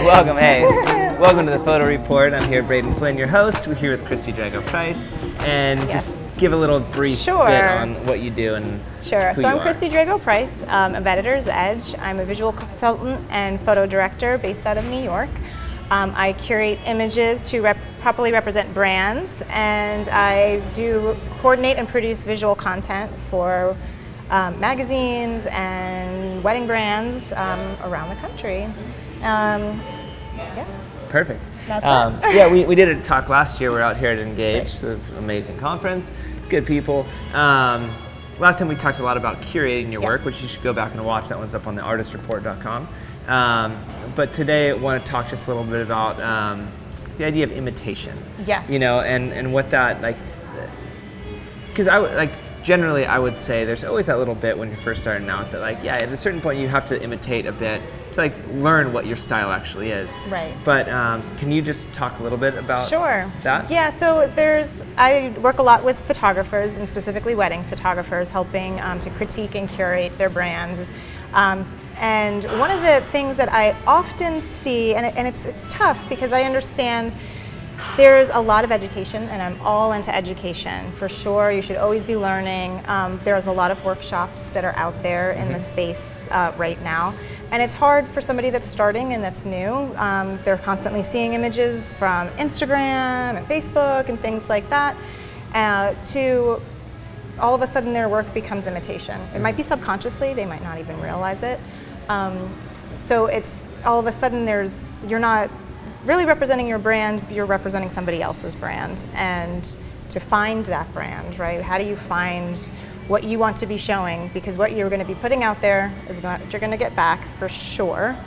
Welcome, hey. Welcome to the Photo Report. I'm here, Braedon Flynn, your host. We're here with Kristi Drago-Price. And just give a little brief bit on what you do and Sure. who So you I'm are. Kristi Drago-Price, of Editor's Edge. I'm a visual consultant and photo director based out of New York. I curate images to properly represent brands, and I do coordinate and produce visual content for magazines and wedding brands around the country. Yeah. Perfect. That's it. Yeah, we did a talk last year. We're out here at Engage, so amazing conference, good people. Last time we talked a lot about curating your work, which you should go back and watch. That one's up on the artistreport.com. But today I want to talk just a little bit about the idea of imitation. Yes. You know, and what that, like, because generally I would say there's always that little bit when you're first starting out that, like, yeah, at a certain point you have to imitate a bit to, like, learn what your style actually is. Right. But can you just talk a little bit about that? Yeah, so I work a lot with photographers, and specifically wedding photographers, helping to critique and curate their brands. And one of the things that I often see, and it's tough because I understand there's a lot of education, and I'm all into education for sure. You should always be learning. There's a lot of workshops that are out there in the space right now, and it's hard for somebody that's starting and that's new. They're constantly seeing images from Instagram and Facebook and things like that, to all of a sudden their work becomes imitation. It might be subconsciously, they might not even realize it. So it's all of a sudden you're not really representing your brand, you're representing somebody else's brand. And to find that brand, right? How do you find what you want to be showing? Because what you're going to be putting out there is what you're going to get back for sure.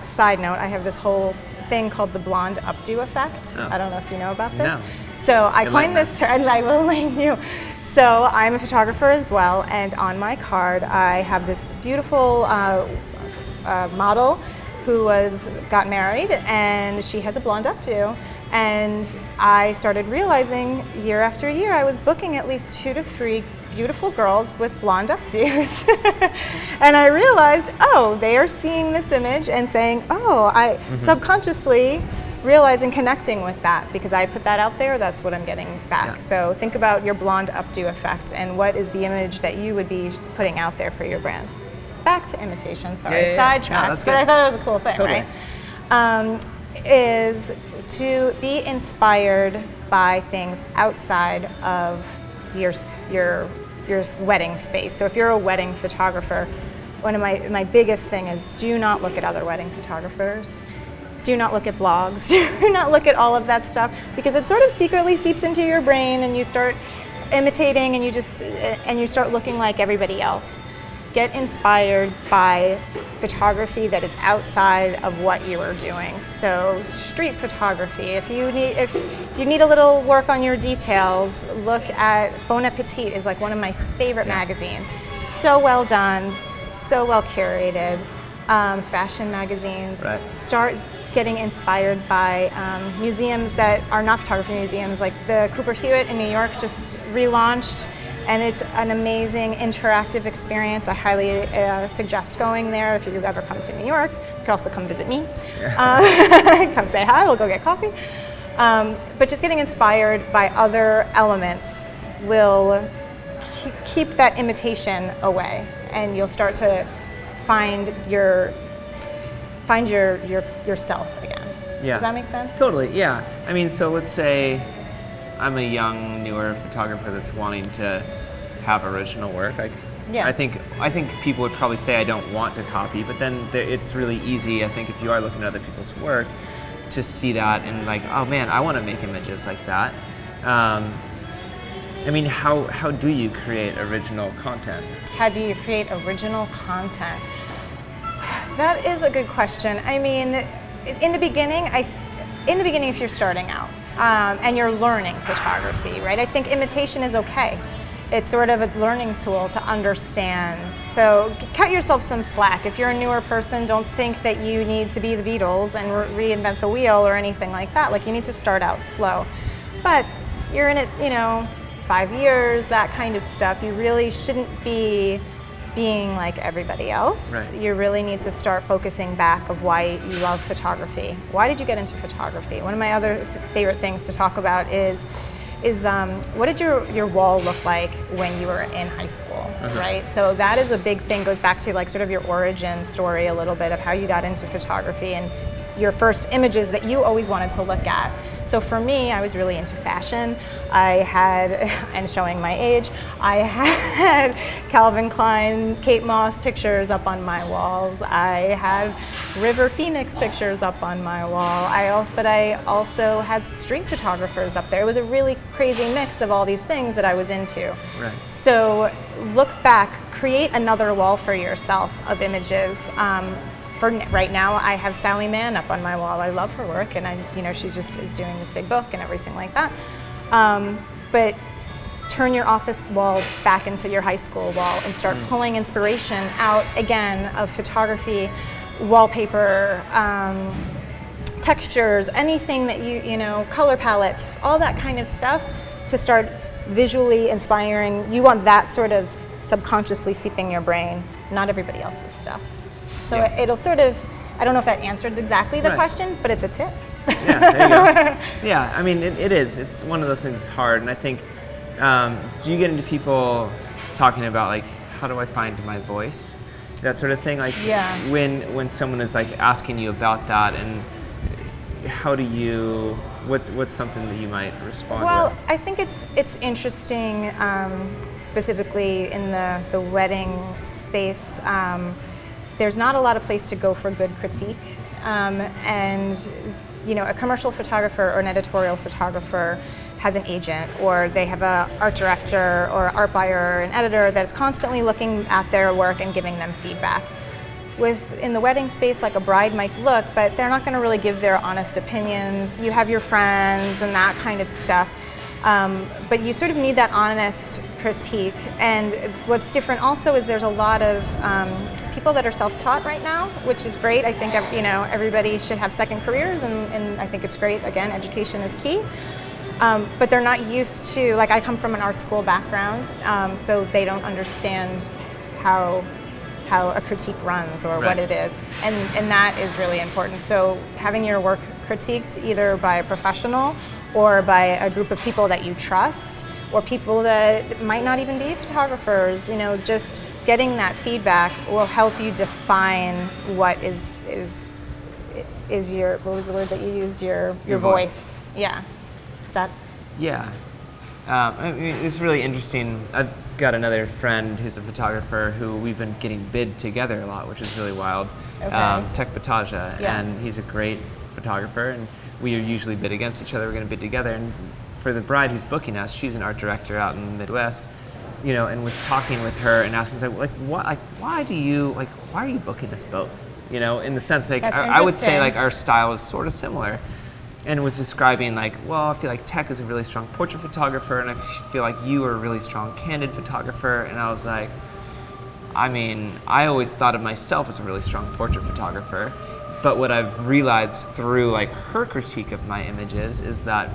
Side note, I have this whole thing called the blonde updo effect. Oh. I don't know if you know about this. No. So I coined this term, and I will link you. So I'm a photographer as well, and on my card I have this beautiful model who got married, and she has a blonde updo. And I started realizing year after year I was booking at least 2 to 3 beautiful girls with blonde updos. And I realized, oh, they are seeing this image and saying, oh, subconsciously realizing, connecting with that, because I put that out there, that's what I'm getting back. Yeah. So think about your blonde updo effect and what is the image that you would be putting out there for your brand. Back to imitation, sorry, sidetracked, but I thought it was a cool thing, Totally. right? Is to be inspired by things outside of your wedding space. So if you're a wedding photographer, one of my biggest thing is do not look at other wedding photographers. Do not look at blogs. Do not look at all of that stuff, because it sort of secretly seeps into your brain and you start imitating and you start looking like everybody else. Get inspired by photography that is outside of what you are doing. So street photography. If you need a little work on your details, look at Bon Appetit is like one of my favorite magazines. So well done, so well curated. Fashion magazines. Right. Start getting inspired by museums that are not photography museums, like the Cooper Hewitt in New York just relaunched, and it's an amazing interactive experience. I highly suggest going there if you ever come to New York. You can also come visit me. Come say hi, we'll go get coffee. But just getting inspired by other elements will keep that imitation away, and you'll start to find yourself again. Yeah. Does that make sense? Totally, yeah. I mean, so let's say I'm a young, newer photographer that's wanting to have original work. I think people would probably say I don't want to copy, but then it's really easy, I think, if you are looking at other people's work, to see that and, like, oh man, I want to make images like that. I mean, how do you create original content? How do you create original content? That is a good question. I mean, in the beginning, if you're starting out and you're learning photography, right? I think imitation is okay. It's sort of a learning tool to understand. So cut yourself some slack. If you're a newer person, don't think that you need to be the Beatles and reinvent the wheel or anything like that. Like, you need to start out slow. But you're in it, 5 years, that kind of stuff. You really shouldn't be being like everybody else. Right. You really need to start focusing back of why you love photography. Why did you get into photography? One of my other favorite things to talk about is what did your wall look like when you were in high school, right? So that is a big thing, goes back to like sort of your origin story a little bit of how you got into photography and your first images that you always wanted to look at. So for me, I was really into fashion. I had, and showing my age, I had Calvin Klein, Kate Moss pictures up on my walls. I had River Phoenix pictures up on my wall. But I also had street photographers up there. It was a really crazy mix of all these things that I was into. Right. So look back, create another wall for yourself of images. For right now, I have Sally Mann up on my wall. I love her work, and she's just is doing this big book and everything like that. But turn your office wall back into your high school wall and start pulling inspiration out again of photography, wallpaper, textures, anything that color palettes, all that kind of stuff to start visually inspiring. You want that sort of subconsciously seeping your brain, not everybody else's stuff. So it'll sort of, I don't know if that answered exactly the question, but it's a tip. Yeah, there you go. Yeah, I mean, it is. It's one of those things that's hard. And I think, do you get into people talking about like, how do I find my voice? That sort of thing? Like when someone is like asking you about that, and how do you, what's something that you might respond with? Well, I think it's interesting, specifically in the wedding space. There's not a lot of place to go for good critique, and a commercial photographer or an editorial photographer has an agent, or they have an art director or art buyer or an editor that's constantly looking at their work and giving them feedback. In the wedding space, like a bride might look, but they're not going to really give their honest opinions. You have your friends and that kind of stuff. But you sort of need that honest critique. And what's different also is there's a lot of people that are self-taught right now, which is great. I think everybody should have second careers, and I think it's great. Again, education is key. But they're not used to, like I come from an art school background, so they don't understand how a critique runs or what it is. And that is really important. So having your work critiqued either by a professional or by a group of people that you trust, or people that might not even be photographers, just getting that feedback will help you define what is your, what was the word that you used, your voice. Yeah. Is that? Yeah. I mean, it's really interesting. I've got another friend who's a photographer who we've been getting bid together a lot, which is really wild. Tech Bataja, and he's a great photographer, and we usually bid against each other. We're going to bid together, and for the bride who's booking us, she's an art director out in the Midwest, and was talking with her and asking why are you booking us both? In the sense I would say like our style is sort of similar, and was describing like, well, I feel like Tech is a really strong portrait photographer, and I feel like you are a really strong candid photographer, and I was like, I mean, I always thought of myself as a really strong portrait photographer. But what I've realized through like her critique of my images is that,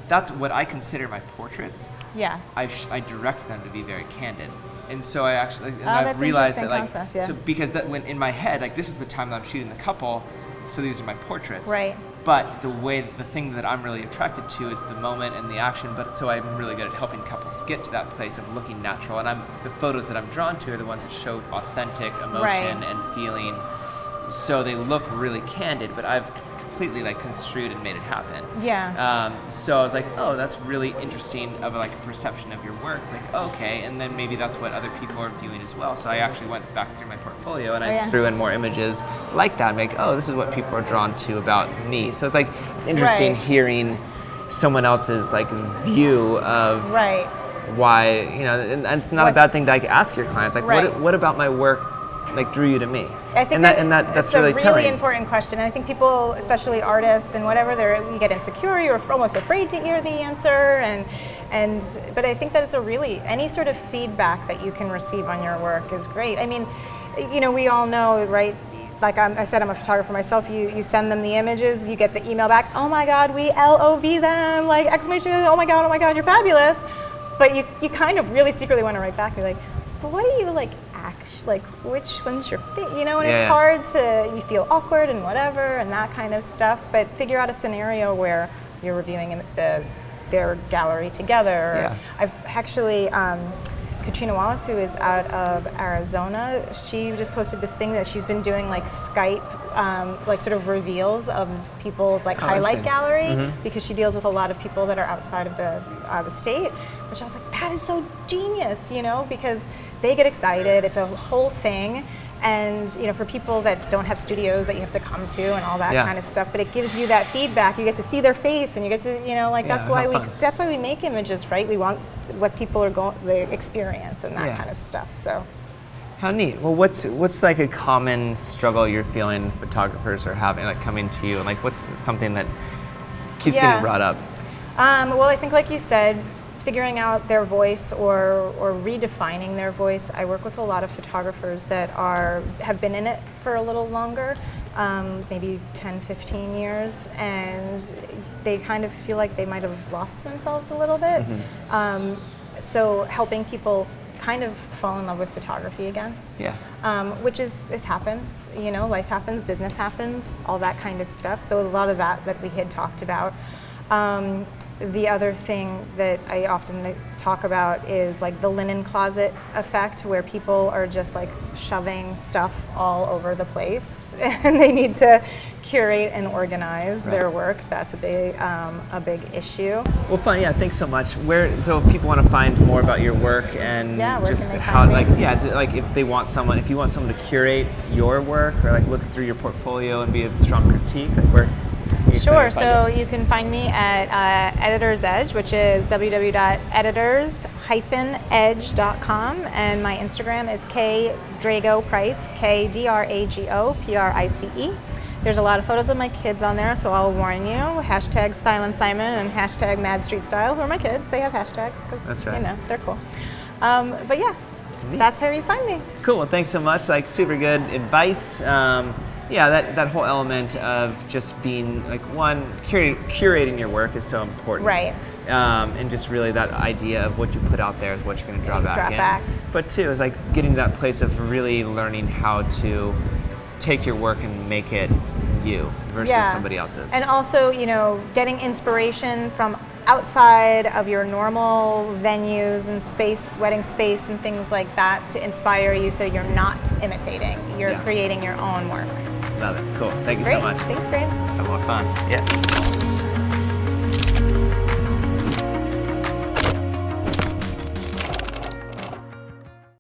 that's what I consider my portraits. Yes. I direct them to be very candid, and so I've realized that like concept, so because that when in my head like this is the time that I'm shooting the couple, so these are my portraits. Right. But the thing that I'm really attracted to is the moment and the action. But so I'm really good at helping couples get to that place of looking natural, and the photos that I'm drawn to are the ones that show authentic emotion and feeling. So they look really candid, but I've completely like construed and made it happen. Yeah. So I was like, oh, that's really interesting of like a perception of your work. It's like, okay, and then maybe that's what other people are viewing as well. So I actually went back through my portfolio and I threw in more images like that, and like, oh, this is what people are drawn to about me. So it's like it's interesting hearing someone else's like view of why, and it's not a bad thing to like ask your clients like, what about my work like drew you to me? I think that's really telling. Really important question. And I think people, especially artists and whatever, you get insecure, you're almost afraid to hear the answer, but I think that it's any sort of feedback that you can receive on your work is great. I mean, we all know, right? Like I said, I'm a photographer myself. You send them the images, you get the email back. Oh my God, we LOV them! Like exclamation! Oh my God, you're fabulous! But you kind of really secretly want to write back. You're like, but what do you like like which one's your thing? You know, and it's hard to, you feel awkward and whatever and that kind of stuff, but figure out a scenario where you're reviewing their gallery together. Yeah. I've actually, Katrina Wallace, who is out of Arizona, she just posted this thing that she's been doing like Skype, like sort of reveals of people's like highlight gallery, because she deals with a lot of people that are outside of the state. Which I was like, that is so genius, you know, because they get excited. It's a whole thing. And, you know, for people that don't have studios that you have to come to and all that kind of stuff, but it gives you that feedback. You get to see their face, and you get to, you know, like that's why we make images, right? We want what people are the experience and that kind of stuff. So. How neat. Well, what's like a common struggle you're feeling photographers are having, like coming to you, and like what's something that keeps getting brought up? Well, I think like you said, figuring out their voice or redefining their voice. I work with a lot of photographers that have been in it for a little longer, maybe 10, 15 years, and they kind of feel like they might have lost themselves a little bit. So helping people kind of fall in love with photography again. Which it happens, you know, life happens, business happens, all that kind of stuff. So a lot of that we had talked about. The other thing that I often talk about is like the linen closet effect, where people are just like shoving stuff all over the place and they need to curate and organize their work. That's a big issue. Well, fun. Yeah, thanks so much. So if people want to find more about your work and just how, like if you want someone to curate your work or like look through your portfolio and be a strong critique, like where. Sure, so you can find me at Editor's Edge, which is www.editors-edge.com, and my Instagram is KDrago-Price, KDragoPrice. There's a lot of photos of my kids on there, so I'll warn you. Hashtag Style and Simon and hashtag Mad Street Style. Who are my kids? They have hashtags because you know they're cool. But yeah, that's how you find me. Cool. Well, thanks so much. Like super good advice. That whole element of just being like curating your work is so important. Right. And just really that idea of what you put out there is what you're going to draw back. But two is like getting to that place of really learning how to take your work and make it you versus somebody else's. And also, you know, getting inspiration from outside of your normal venues and wedding space and things like that to inspire you, so you're not imitating, you're creating your own work. Love it. Cool. Thank you Great. so much. Thanks, Braedon. Have a lot of fun. Yeah.